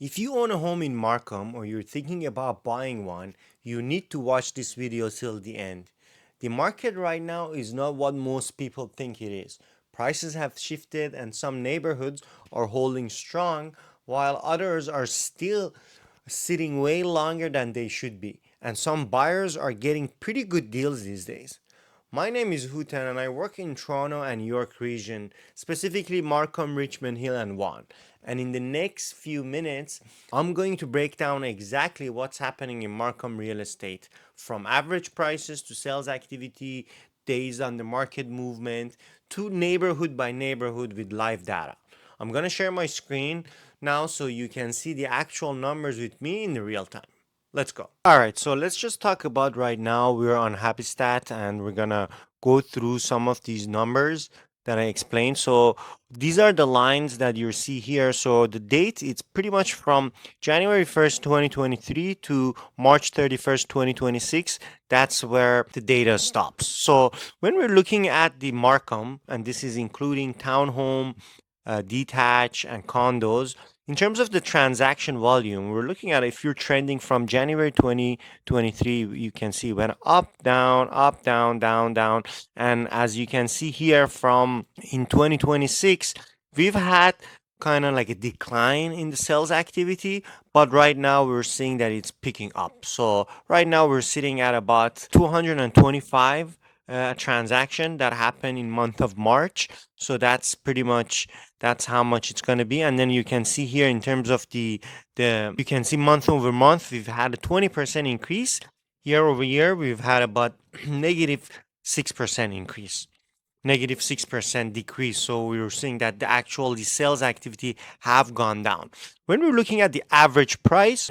If you own a home in Markham or you're thinking about buying one, you need to watch this video till the end. The market right now is not what most people think it is. Prices have shifted and some neighborhoods are holding strong while others are still sitting way longer than they should be. And some buyers are getting pretty good deals these days. My name is Houtan and I work in Toronto and York region, specifically Markham, Richmond Hill and Vaughan. And in the next few minutes, I'm going to break down exactly what's happening in Markham real estate, from average prices to sales activity, days on the market movement, to neighborhood by neighborhood with live data. I'm going to share my screen now so you can see the actual numbers with me in the real time. Let's go. All right, so let's just talk about right now. We're on HappyStat and we're gonna go through some of these numbers that I explained. So these are the lines that you see here. So the date, it's pretty much from January 1st, 2023 to March 31st, 2026. That's where the data stops. So when we're looking at the Markham, and this is including townhome, detached, and condos, in terms of the transaction volume, we're looking at if you're trending from January 2023, you can see went up, down, down, down. And as you can see here from in 2026, we've had kind of like a decline in the sales activity, but right now we're seeing that it's picking up. So right now we're sitting at about 225 transaction that happened in month of March. So that's pretty much that's how much it's going to be. And then you can see here in terms of the you can see month over month we've had a 20% increase. Year over year we've had about negative 6% increase, negative 6% decrease. So we were seeing that the sales activity have gone down. When we're looking at the average price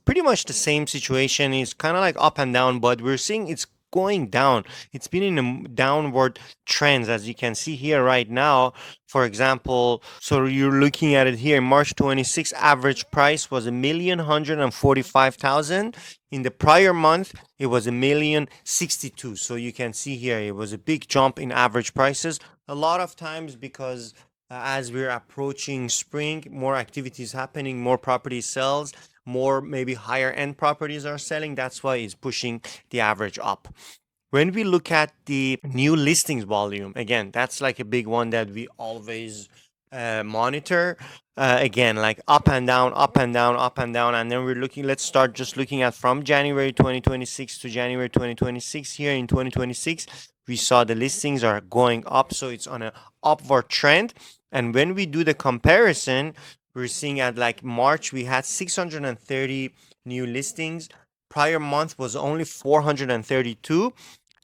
pretty much the same situation, is kind of like up and down, but we're seeing it's going down. It's been in a downward trends, as you can see here right now. For example, so you're looking at it here, March 26, average price was 1,145,000. In the prior month, it was 1,062,000. So you can see here, it was a big jump in average prices. A lot of times because as we're approaching spring, more activities happening, more property sales, more maybe higher end properties are selling. That's why it's pushing the average up. When we look at the new listings volume, again, that's like a big one that we always monitor. Again, like up and down, up and down, up and down. And then we're looking, let's start just looking at from January 2026 to January 2026. Here in 2026, we saw the listings are going up. So it's on an upward trend. And when we do the comparison, we're seeing at like March, we had 630 new listings. Prior month was only 432.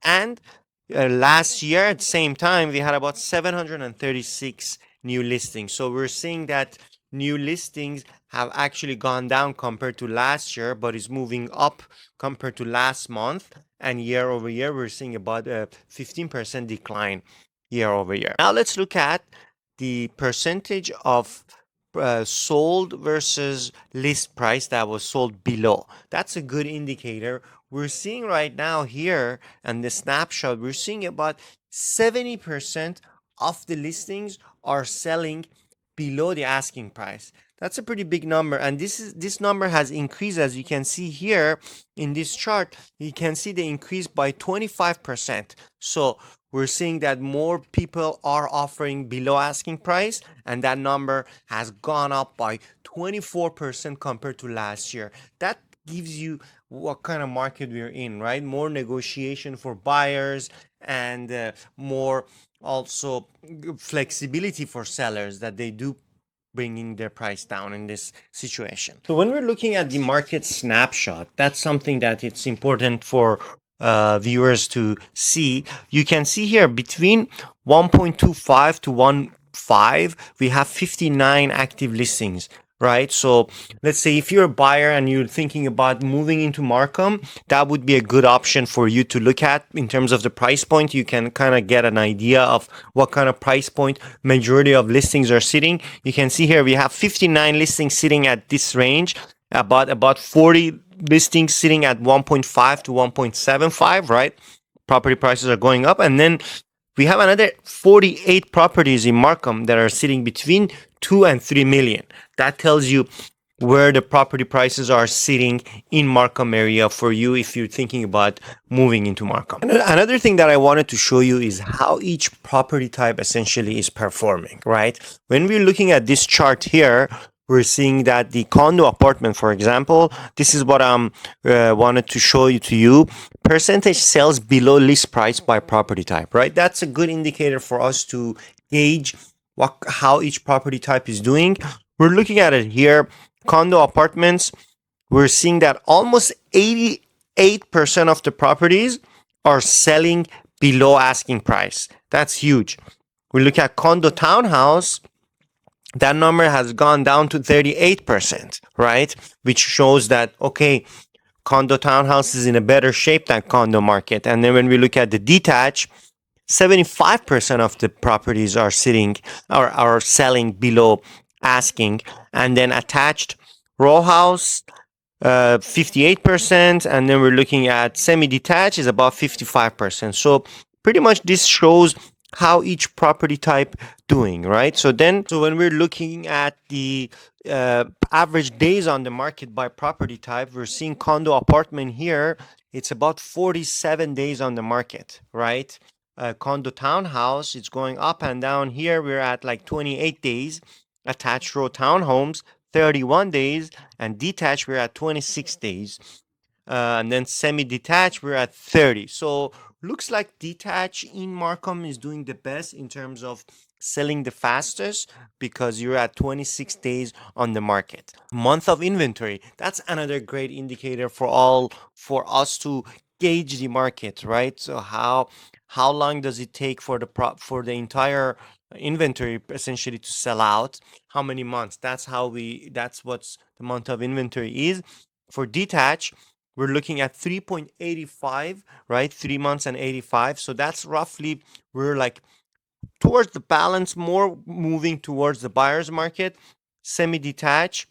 And last year at the same time, we had about 736 new listings. So we're seeing that new listings have actually gone down compared to last year, but is moving up compared to last month. And year over year, we're seeing about a 15% decline year over year. Now let's look at the percentage of sold versus list price that was sold below. That's a good indicator. We're seeing right now here and the snapshot, we're seeing about 70% of the listings are selling below the asking price. That's a pretty big number, and this number has increased. As you can see here in this chart, you can see the increase by 25%. So we're seeing that more people are offering below asking price, and that number has gone up by 24% compared to last year. That gives you what kind of market we're in, right? More negotiation for buyers and more also flexibility for sellers, that they do bringing their price down in this situation. So when we're looking at the market snapshot, that's something that it's important for viewers to see. You can see here between 1.25 to 1.5, we have 59 active listings, right? So let's say if you're a buyer and you're thinking about moving into Markham, that would be a good option for you to look at in terms of the price point. You can kind of get an idea of what kind of price point majority of listings are sitting. You can see here we have 59 listings sitting at this range, about 40 listings sitting at 1.5 to 1.75, right? Property prices are going up. And then we have another 48 properties in Markham that are sitting between 2 and 3 million. That tells you where the property prices are sitting in Markham area for you if you're thinking about moving into Markham. And another thing that I wanted to show you is how each property type essentially is performing, right? When we're looking at this chart here, we're seeing that the condo apartment, for example, this is what I'm wanted to show you to you. Percentage sales below list price by property type, right? That's a good indicator for us to gauge how each property type is doing. We're looking at it here. Condo apartments, we're seeing that almost 88% of the properties are selling below asking price. That's huge. We look at condo townhouse, that number has gone down to 38%, right? Which shows that, okay, condo townhouse is in a better shape than condo market. And then when we look at the detached, 75% of the properties are sitting or are selling below asking. And then attached row house, 58%, and then we're looking at semi-detached is about 55%. So pretty much this shows how each property type doing, right? So when we're looking at the average days on the market by property type, we're seeing condo apartment here. It's about 47 days on the market, right? Condo townhouse, it's going up and down. Here we're at like 28 days. Attached row townhomes, 31 days, and detached we're at 26 days. And then semi-detached we're at 30. So looks like detached in Markham is doing the best in terms of selling the fastest because you're at 26 days on the market. Month of inventory, that's another great indicator for us to gauge the market, right? So how long does it take for the entire inventory essentially to sell out? How many months? That's what's the month of inventory is. For detached, we're looking at 3.85, right? 3 months and 85. So that's roughly, we're like towards the balance, more moving towards the buyer's market. Semi-detached,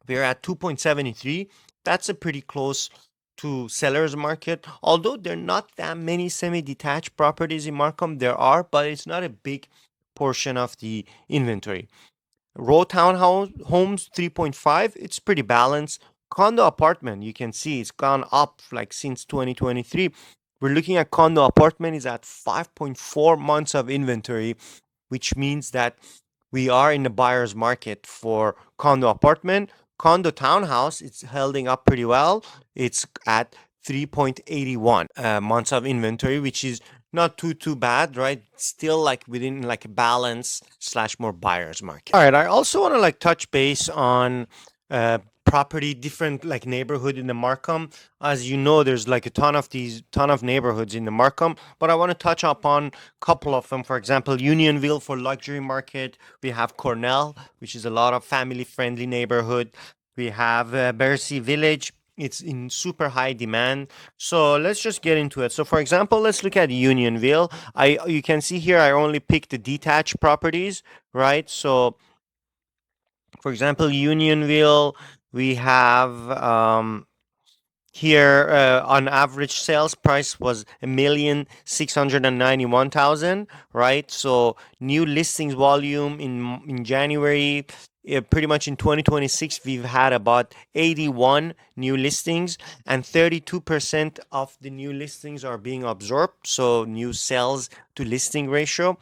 we're at 2.73. That's a pretty close to seller's market. Although there are not that many semi-detached properties in Markham, there are, but it's not a big portion of the inventory. Row townhouse homes 3.5, it's pretty balanced. Condo apartment, you can see it's gone up like since 2023. We're looking at condo apartment is at 5.4 months of inventory, which means that we are in the buyer's market for condo apartment. Condo townhouse, it's holding up pretty well. It's at 3.81 months of inventory, which is not too bad, right? Still like within like a balance slash more buyer's market. All right, I also want to like touch base on property, different like neighborhood in the Markham. As you know, there's like a ton of neighborhoods in the Markham, but I want to touch upon a couple of them. For example, Unionville for luxury market. We have Cornell, which is a lot of family friendly neighborhood. We have Berczy Village. It's in super high demand. So let's just get into it. So for example, let's look at Unionville. You can see here I only picked the detached properties, right? So for example, Unionville, we have here on average sales price was 1,691,000, right? So new listings volume in January, pretty much in 2026 we've had about 81 new listings, and 32% of the new listings are being absorbed. So new sales to listing ratio,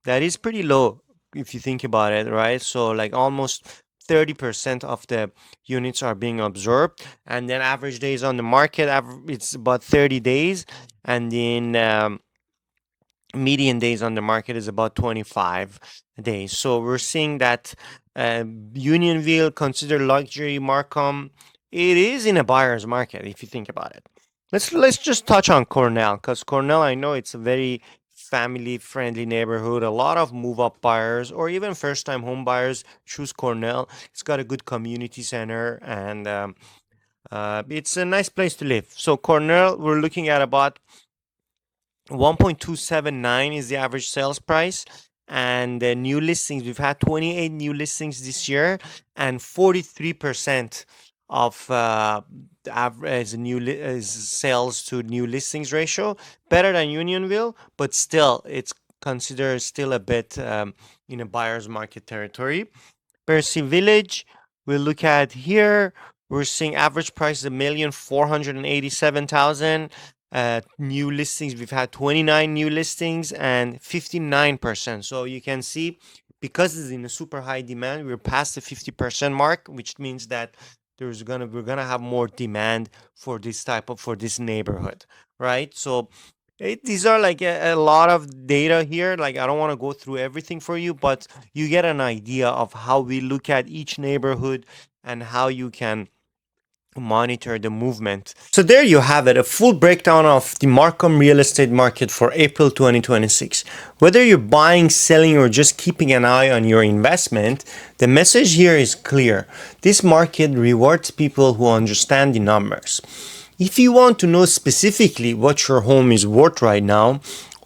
that is pretty low if you think about it, right? So like almost 30% of the units are being absorbed, and then average days on the market, it's about 30 days, and then median days on the market is about 25 days. So we're seeing that uh, Unionville, considered luxury Markham, it is in a buyer's market if you think about it. Let's just touch on Cornell, because Cornell, I know it's a very family friendly neighborhood. A lot of move up buyers or even first time home buyers choose Cornell. It's got a good community center, and it's a nice place to live. So Cornell, we're looking at about 1.279 is the average sales price. And the new listings, we've had 28 new listings this year, and 43% of the average is sales to new listings ratio. Better than Unionville, but still, it's considered still a bit in a buyer's market territory. Berczy Village, We look at here, we're seeing average price is 1,487,000. New listings, we've had 29 new listings and 59%. So you can see because it's in a super high demand, we're past the 50% mark, which means that we're gonna have more demand for this neighborhood, right? So these are like a lot of data here. Like I don't want to go through everything for you, but you get an idea of how we look at each neighborhood and how you can monitor the movement. So there you have it, a full breakdown of the Markham real estate market for April 2026. Whether you're buying, selling, or just keeping an eye on your investment, the message here is clear. This market rewards people who understand the numbers. If you want to know specifically what your home is worth right now,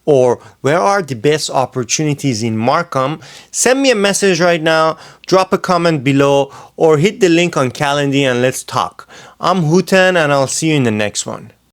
or where are the best opportunities in Markham, send me a message right now, drop a comment below, or hit the link on Calendly and let's talk. I'm Houtan and I'll see you in the next one.